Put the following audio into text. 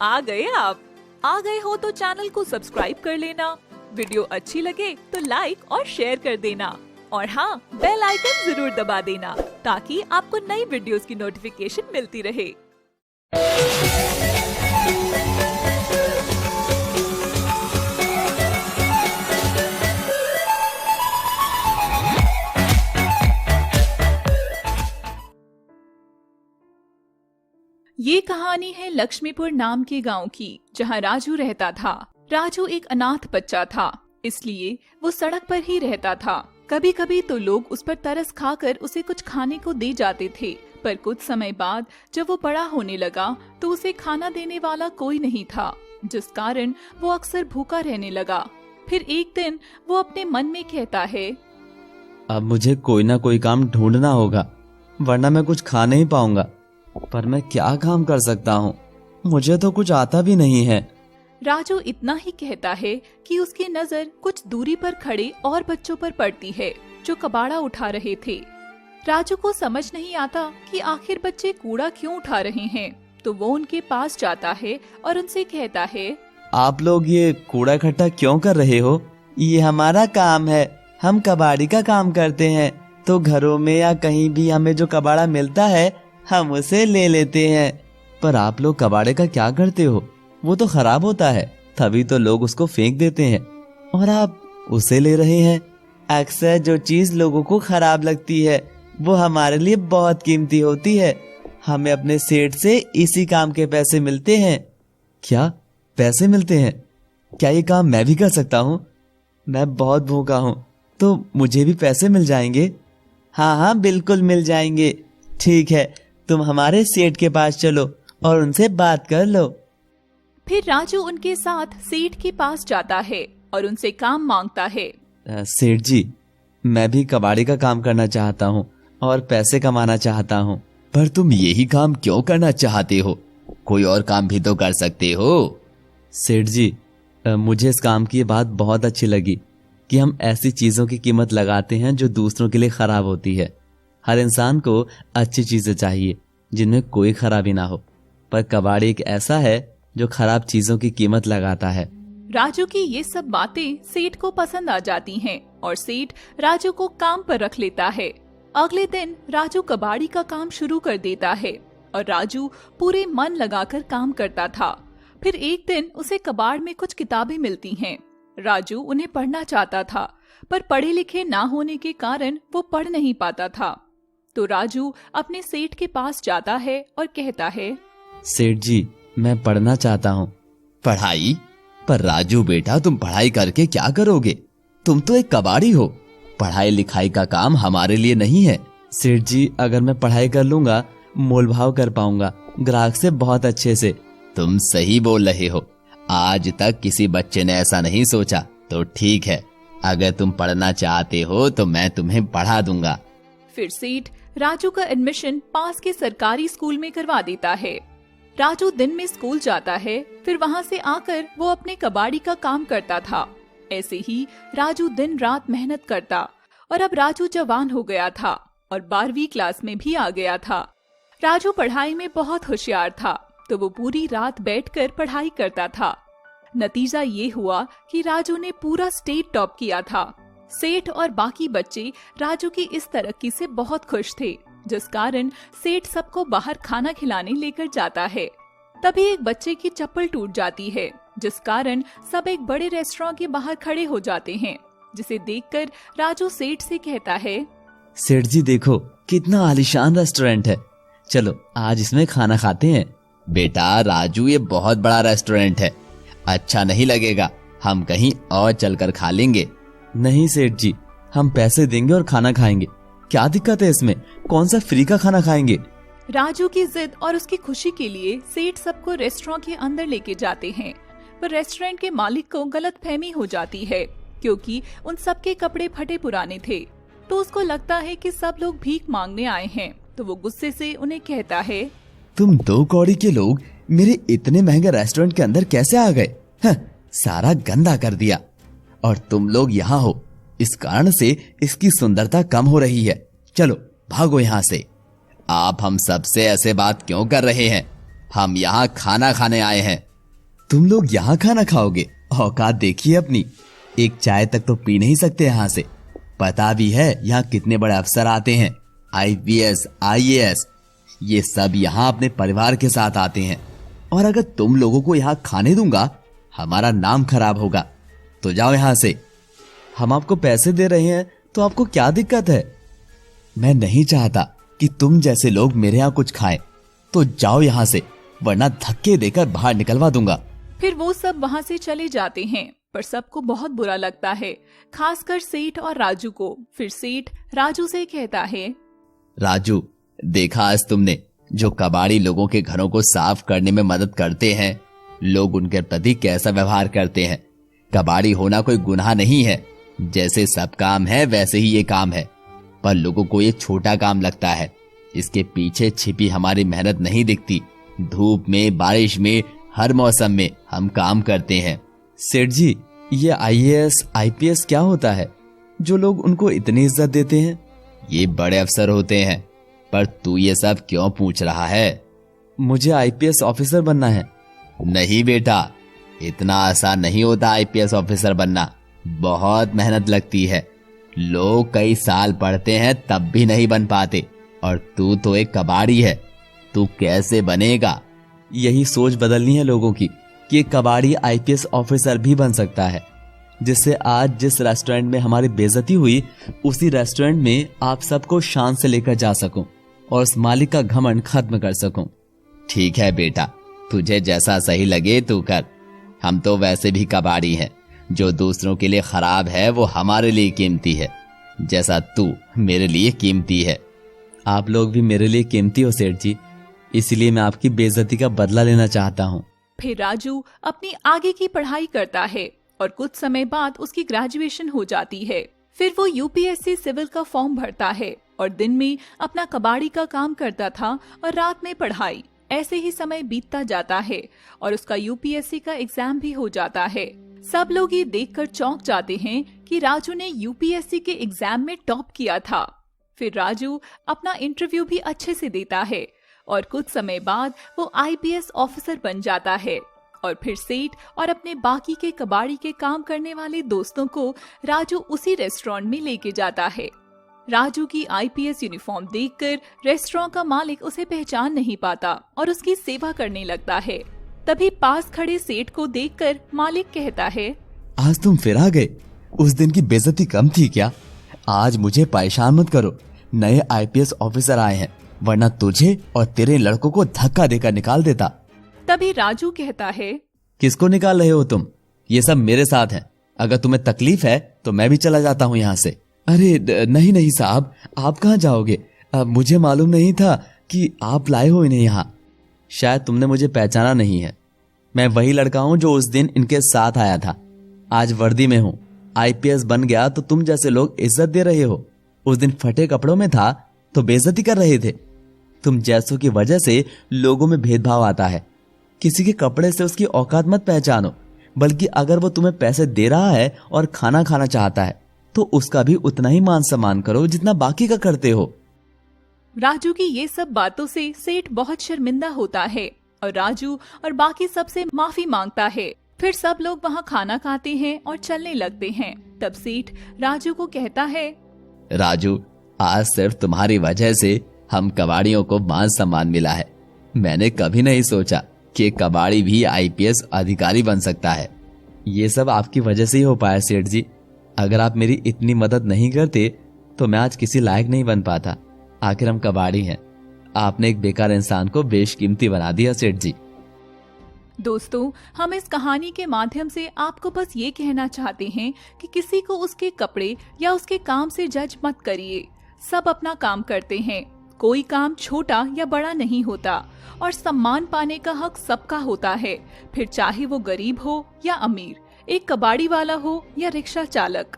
आ गए आप। आ गए हो तो चैनल को सब्सक्राइब कर लेना, वीडियो अच्छी लगे तो लाइक और शेयर कर देना और हाँ, बेल आइकन जरूर दबा देना ताकि आपको नई वीडियोस की नोटिफिकेशन मिलती रहे। ये कहानी है लक्ष्मीपुर नाम के गांव की, जहां राजू रहता था। राजू एक अनाथ बच्चा था, इसलिए वो सड़क पर ही रहता था। कभी कभी तो लोग उस पर तरस खाकर उसे कुछ खाने को दे जाते थे, पर कुछ समय बाद जब वो बड़ा होने लगा तो उसे खाना देने वाला कोई नहीं था, जिस कारण वो अक्सर भूखा रहने लगा। फिर एक दिन वो अपने मन में कहता है, अब मुझे कोई ना कोई काम ढूंढना होगा, वरना मैं कुछ खा नहीं पाऊंगा। पर मैं क्या काम कर सकता हूँ? मुझे तो कुछ आता भी नहीं है। राजू इतना ही कहता है कि उसकी नजर कुछ दूरी पर खड़े और बच्चों पर पड़ती है जो कबाड़ा उठा रहे थे। राजू को समझ नहीं आता कि आखिर बच्चे कूड़ा क्यों उठा रहे हैं, तो वो उनके पास जाता है और उनसे कहता है, आप लोग ये कूड़ा इकट्ठा क्यों कर रहे हो? ये हमारा काम है, हम कबाड़ी का काम करते हैं, तो घरों में या कहीं भी हमें जो कबाड़ा मिलता है हम उसे ले लेते हैं। पर आप लोग कबाड़े का क्या करते हो? वो तो खराब होता है, तभी तो लोग उसको फेंक देते हैं, और आप उसे ले रहे हैं। अक्सर जो चीज लोगों को खराब लगती है वो हमारे लिए बहुत कीमती होती है। हमें अपने सेठ से इसी काम के पैसे मिलते हैं। क्या पैसे मिलते हैं? क्या ये काम मैं भी कर सकता हूँ? मैं बहुत भूखा हूँ, तो मुझे भी पैसे मिल जाएंगे? हाँ हाँ, बिल्कुल मिल जाएंगे। ठीक है, तुम हमारे सेठ के पास चलो और उनसे बात कर लो। फिर राजू उनके साथ सेठ के पास जाता है और उनसे काम मांगता है। सेठ जी, मैं भी कबाड़ी का काम करना चाहता हूँ और पैसे कमाना चाहता हूँ। पर तुम यही काम क्यों करना चाहते हो? कोई और काम भी तो कर सकते हो। सेठ जी, मुझे इस काम की बात बहुत अच्छी लगी कि हम ऐसी चीजों की कीमत लगाते हैं जो दूसरों के लिए खराब होती है। हर इंसान को अच्छी चीजें चाहिए जिनमें कोई खराबी ना हो, पर कबाड़ी एक ऐसा है जो खराब चीजों की कीमत लगाता है। राजू की ये सब बातें सेठ को पसंद आ जाती हैं और सेठ राजू को काम पर रख लेता है। अगले दिन राजू कबाड़ी का काम शुरू कर देता है और राजू पूरे मन लगाकर काम करता था। फिर एक दिन उसे कबाड़ में कुछ किताबें मिलती हैं। राजू उन्हें पढ़ना चाहता था, पर पढ़े लिखे ना होने के कारण वो पढ़ नहीं पाता था। तो राजू अपने सेठ के पास जाता है और कहता है, सेठ जी, मैं पढ़ना चाहता हूँ। पढ़ाई? पर राजू बेटा, तुम पढ़ाई करके क्या करोगे? तुम तो एक कबाड़ी हो। पढ़ाई लिखाई का काम हमारे लिए नहीं है। सेठ जी, अगर मैं पढ़ाई कर लूंगा, मोल भाव कर पाऊंगा ग्राहक से बहुत अच्छे से। तुम सही बोल रहे हो। आज तक किसी बच्चे ने ऐसा नहीं सोचा। तो ठीक है, अगर तुम पढ़ना चाहते हो तो मैं तुम्हें पढ़ा दूंगा। फिर सेठ राजू का एडमिशन पास के सरकारी स्कूल में करवा देता है। राजू दिन में स्कूल जाता है, फिर वहाँ से आकर वो अपने कबाड़ी का काम करता था। ऐसे ही राजू दिन रात मेहनत करता और अब राजू जवान हो गया था और 12वीं क्लास में भी आ गया था। राजू पढ़ाई में बहुत होशियार था, तो वो पूरी रात बैठकर पढ़ाई करता था। नतीजा ये हुआ कि राजू ने पूरा स्टेट टॉप किया था। सेठ और बाकी बच्चे राजू की इस तरक्की से बहुत खुश थे, जिस कारण सेठ सबको बाहर खाना खिलाने लेकर जाता है। तभी एक बच्चे की चप्पल टूट जाती है, जिस कारण सब एक बड़े रेस्टोरेंट के बाहर खड़े हो जाते हैं, जिसे देखकर राजू सेठ से कहता है, सेठ जी देखो, कितना आलीशान रेस्टोरेंट है, चलो आज इसमें खाना खाते हैं। बेटा राजू, ये बहुत बड़ा रेस्टोरेंट है, अच्छा नहीं लगेगा, हम कहीं और चलकर खा लेंगे। नहीं सेठ जी, हम पैसे देंगे और खाना खाएंगे, क्या दिक्कत है इसमें? कौन सा फ्री का खाना खाएंगे? राजू की जिद और उसकी खुशी के लिए सेठ सबको रेस्टोरेंट के अंदर लेके जाते हैं, पर रेस्टोरेंट के मालिक को गलतफहमी हो जाती है, क्योंकि उन सबके कपड़े फटे पुराने थे। तो उसको लगता है कि सब लोग भीख मांगने आए हैं, तो वो गुस्से से उन्हें कहता है, तुम 2 कौड़ी के लोग मेरे इतने महंगे रेस्टोरेंट के अंदर कैसे आ गए? सारा गंदा कर दिया, और तुम लोग यहाँ हो, इस कारण से इसकी सुंदरता कम हो रही है। चलो भागो यहाँ से। आप हम सबसे ऐसे बात क्यों कर रहे हैं? हम यहाँ खाना खाने आए हैं, तुम लोग यहाँ खाना खाओगे? औकात देखिए अपनी, एक चाय तक तो पी नहीं सकते यहाँ से। पता भी है यहाँ कितने बड़े अफसर आते हैं, IPS, IAS, ये सब यहाँ अपने परिवार के साथ आते हैं। और अगर तुम लोगों को यहाँ खाने दूंगा, हमारा नाम खराब होगा। तो जाओ यहाँ से। हम आपको पैसे दे रहे हैं तो आपको क्या दिक्कत है? मैं नहीं चाहता कि तुम जैसे लोग मेरे यहाँ कुछ खाएं, तो जाओ यहाँ से, वरना धक्के देकर बाहर निकलवा दूंगा। फिर वो सब वहाँ से चले जाते हैं, पर सबको बहुत बुरा लगता है, खासकर सेठ और राजू को। फिर सेठ राजू से कहता है, राजू, देखा आज तुमने, जो कबाड़ी लोगों के घरों को साफ करने में मदद करते हैं, लोग उनके प्रति कैसा व्यवहार करते हैं। कबाड़ी होना कोई गुनाह नहीं है, जैसे सब काम है वैसे ही ये काम है, पर लोगों को ये छोटा काम लगता है। इसके पीछे छिपी हमारी मेहनत नहीं दिखती। धूप में, बारिश में, हर मौसम में हम काम करते हैं। सेठ जी, ये IAS, IPS क्या होता है जो लोग उनको इतनी इज्जत देते हैं? ये बड़े अफसर होते हैं। पर तू ये सब क्यों पूछ रहा है? मुझे IPS ऑफिसर बनना है। नहीं बेटा, इतना आसान नहीं होता IPS ऑफिसर बनना, बहुत मेहनत लगती है। लोग कई साल पढ़ते हैं तब भी नहीं बन पाते, और तू तो एक कबाड़ी है, तू कैसे बनेगा? यही सोच बदलनी है लोगों की कि एक कबाड़ी IPS ऑफिसर भी बन सकता है, जिससे आज जिस रेस्टोरेंट में हमारी बेइज्जती हुई, उसी रेस्टोरेंट में आप सबको शान से लेकर जा सकूं और उस मालिक का घमंड खत्म कर सकूं। ठीक है बेटा, तुझे जैसा सही लगे तू कर। हम तो वैसे भी कबाड़ी हैं। जो दूसरों के लिए खराब है वो हमारे लिए कीमती है, जैसा तू मेरे लिए कीमती है। आप लोग भी मेरे लिए कीमती हो सेठ जी, इसलिए मैं आपकी बेइज्जती का बदला लेना चाहता हूँ। फिर राजू अपनी आगे की पढ़ाई करता है और कुछ समय बाद उसकी ग्रेजुएशन हो जाती है। फिर वो UPSC सिविल का फॉर्म भरता है और दिन में अपना कबाड़ी का काम करता था और रात में पढ़ाई। ऐसे ही समय बीतता जाता है और उसका UPSC का एग्जाम भी हो जाता है। सब लोग ये देखकर चौंक जाते हैं कि राजू ने UPSC के एग्जाम में टॉप किया था। फिर राजू अपना इंटरव्यू भी अच्छे से देता है और कुछ समय बाद वो IPS ऑफिसर बन जाता है। और फिर सेठ और अपने बाकी के कबाड़ी के काम करने वाले दोस्तों को राजू उसी रेस्टोरेंट में लेके जाता है। राजू की IPS यूनिफॉर्म देखकर रेस्टोरेंट का मालिक उसे पहचान नहीं पाता और उसकी सेवा करने लगता है। तभी पास खड़े सेठ को देखकर मालिक कहता है, आज तुम फिर आ गए। उस दिन की बेइज्जती कम थी क्या? आज मुझे परेशान मत करो, नए IPS ऑफिसर आए हैं, वरना तुझे और तेरे लड़कों को धक्का देकर निकाल देता। तभी राजू कहता है, किसको निकाल रहे हो तुम? ये सब मेरे साथ है। अगर तुम्हें तकलीफ है तो मैं भी चला जाता हूँ यहाँ से। अरे नहीं नहीं साहब, आप कहाँ जाओगे? मुझे मालूम नहीं था कि आप लाए हो इन्हें यहाँ। शायद तुमने मुझे पहचाना नहीं है। मैं वही लड़का हूँ जो उस दिन इनके साथ आया था। आज वर्दी में हूँ, IPS बन गया तो तुम जैसे लोग इज्जत दे रहे हो। उस दिन फटे कपड़ों में था तो बेइज्जती कर रहे थे। तुम जैसों की वजह से लोगों में भेदभाव आता है। किसी के कपड़े से उसकी औकात मत पहचानो, बल्कि अगर वो तुम्हें पैसे दे रहा है और खाना खाना चाहता है तो उसका भी उतना ही मान सम्मान करो जितना बाकी का करते हो। राजू की ये सब बातों से सेठ बहुत शर्मिंदा होता है और राजू और बाकी सबसे माफी मांगता है। फिर सब लोग वहाँ खाना खाते हैं और चलने लगते हैं। तब सेठ राजू को कहता है, राजू, आज सिर्फ तुम्हारी वजह से हम कबाड़ियों को मान सम्मान मिला है। मैंने कभी नहीं सोचा कि कबाड़ी भी IPS अधिकारी बन सकता है। ये सब आपकी वजह से ही हो पाया सेठ जी। अगर आप मेरी इतनी मदद नहीं करते तो मैं आज किसी लायक नहीं बन पाता। आखिर हम कबाड़ी हैं। आपने एक बेकार इंसान को बेशकीमती बना दिया सेठ जी। दोस्तों, हम इस कहानी के माध्यम से आपको बस ये कहना चाहते हैं कि किसी को उसके कपड़े या उसके काम से जज मत करिए। सब अपना काम करते हैं, कोई काम छोटा या बड़ा नहीं होता और सम्मान पाने का हक सबका होता है, फिर चाहे वो गरीब हो या अमीर, एक कबाड़ी वाला हो या रिक्शा चालक।